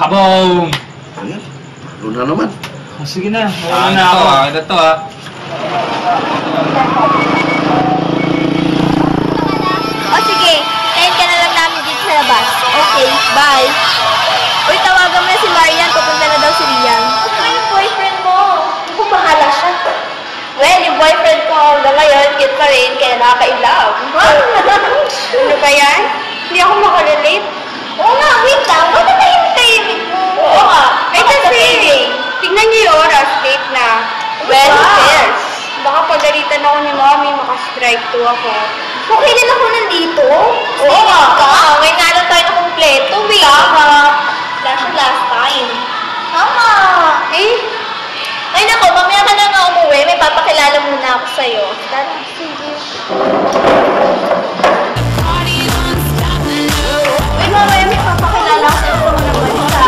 Kaboom! Ano? Ano na naman? Oh, sige na, wala na ako. Ito to ha. O sige, tayin ka na lang namin dito sa labas. Okay, bye. Uy, tawagan mo na si Marian, pupunta na daw si Rian. Ano yung boyfriend mo? Hindi ko bahala siya. Well, yung boyfriend ko hanggang ngayon, cute pa rin, kaya nakaka-ilove. Ano ba yan? Hindi ako makarelate. Oo nga, wait lang. Bakit tayo yung tahimik mo? Oo nga. Eh kasi, tignan niyo yung oras, late na. Well, who cares? Baka pagalitan ako ni Mommy, makastrike to ako. Okay din ako nandito? Oo nga. May nga lang tayo na kumpleto, eh. Tama. Last time. Tama. Eh? Ay nako, mamaya ka na nga umuwi. May papakilala muna ako sa'yo. Tara, sige. Uy, mamaya may papakilala ako sa'yo naman isa.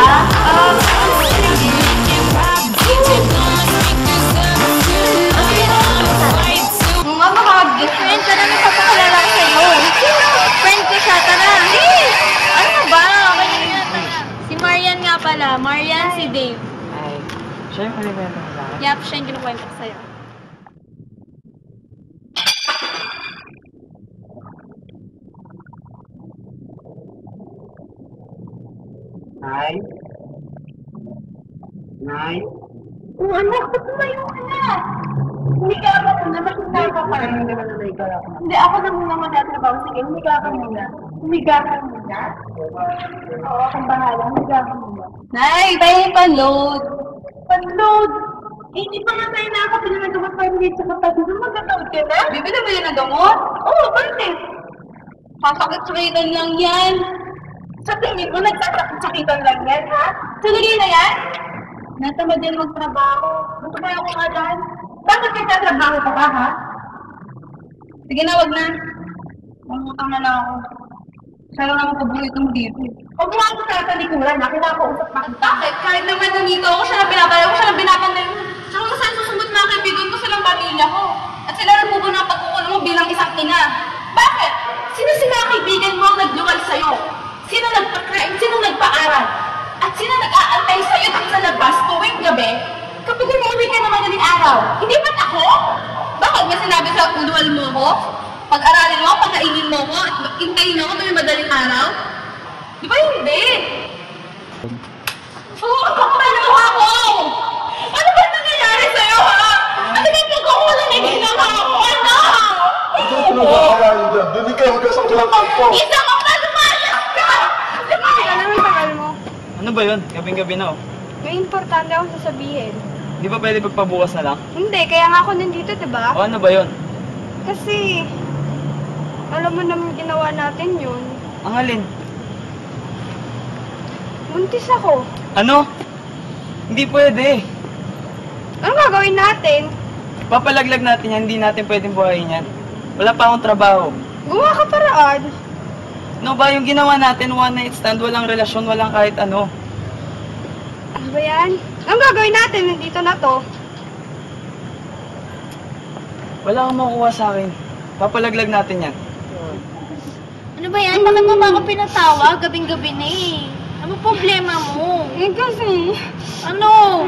Mama, makag-friend ka na may papakilala ako sa'yo. Friend ko siya, tara. Ano ba? Si Marian nga pala. Marian, si Dave. Ay, siya yung kanikwento mo lang. Yap, siya yung kinukwento ko sa'yo. Nay? Nay? Oh, anak, ba't tumayo ka na? Hindi ka ako muna, makita ka pa. Hindi naman na ikaw ako. Hindi, ako na muna magtatrabaho. Sige, humiga ka muna. Humiga ka muna? Oo, akong bahala. Humiga ka muna. Nay, tayo pa-load. Pa-load? Eh, hindi pa nga tayo nakakapili ng gamot 5 minutes sa kapatid. Mag-load ka na? Bibili ba yan ng gamot? Oo, bakit? Sasakit-sakitan lang yan. Sa tingin mo, nagsasakit-sakitan lang yan, ha? Tuloy na yan? Natamad din magtrabaho. Tumayo ko nga dyan. Bakit nagtatrabaho ka ba, ha? Sige na, wag na. Mangutang na lang ako. Sana naman paborito mo dito. Huwag mo ako sa talikuran, ha? Kinakausap na. Bakit? Kahit naman nandito ako, siya na binabalay ko, siya na binapanday mo. Saka mo saan susunod mga kaibigan ko silang pamilya ko. At sila rin pupuno ang pagkukulo mo bilang isang ina. Bakit? Sino sila kaibigan mo ang nagluwal sa'yo? Sino nagpa-crime? Sino nagpa-aral? At sino nag-aantay sa'yo dito sa labas tuwing gabi? Kapag umuwi ka na madaling araw, hindi ba't ako? Bakit may sinabi sa ulwal mo ko? Pag-aralin mo, pagkainin mo ko, at hintayin ako tuwing madaling araw? Di ba hindi? Oo, kapag ako! Ano ba nangyayari sa'yo, ha? Ano ba pagkukulang na ginawa ko? Ano? Ito yung pinagkakalaan dyan. Doon kayo magkasang silang kampo. Isa ko na lumayas ka! Ano naman tagal mo? Ano ba yun? Gabing-gabi na oh. May importante akong sasabihin. Di ba pwede pagpabukas na lang? Hindi, kaya nga ako nandito, diba? O ano ba yun? Kasi, alam mo naman ginawa natin yun. Ang alin? Muntis ako. Ano? Hindi pwede. Anong gagawin natin? Papalaglag natin yan, hindi natin pwedeng buhayin yan. Wala pa akong trabaho. Gumawa ka paraan. Ano ba yung ginawa natin, one night stand, walang relasyon, walang kahit ano. Ano ba yan? Anong gagawin natin? Nandito na to. Wala kang makukuha sa akin. Papalaglag natin yan. Ano ba yan? Bakit mo ba ako pinatawag? Gabing-gabi na eh. Ano problema mo? Eh kasi... Ano?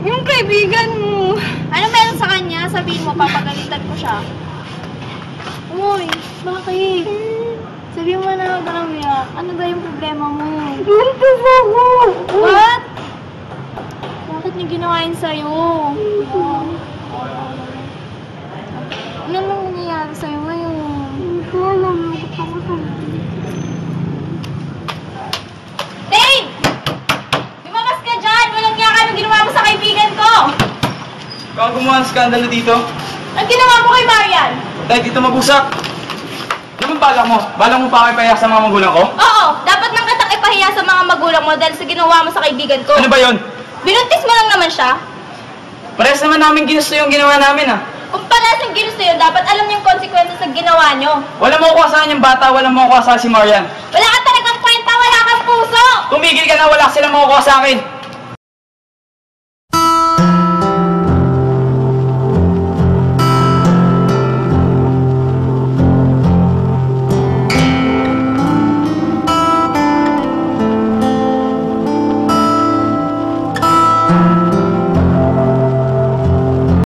Yung kaibigan mo. Ano meron sa kanya? Sabihin mo, papagalitan ko siya. Uy, bakit? Sabihin mo na ba lang niya? Ano ba yung problema mo? Buntis ako! What? Bakit niya ginawa yun sa'yo? Ano nang nangyayari sa'yo ngayon? Hindi ko alam. Dave! Lumabas ka dyan! Walang niya ka nung ginawa mo sa kaibigan ko! Ikaw ang gumawa ng skandalo dito. Ang ginawa mo kay Marian? Dahil dito mag-usap. Ano bang balak mo? Balak mo pa kayo pahiya sa mga magulang ko? Oo! Dapat nang kitang ipahiya sa mga magulang mo dahil sa ginawa mo sa kaibigan ko. Ano ba yun? Binuntis mo lang naman siya? Parehas naman namin ginusto yung ginawa namin ah. Kung palas yung ginusto yun, dapat alam niyo yung consequences ng ginawa niyo. Wala mo kuha yung bata, wala mo kuha si Marian. Wala ka talagang kwenta, wala kang puso! Tumigil ka na, wala silang makukuha sa akin.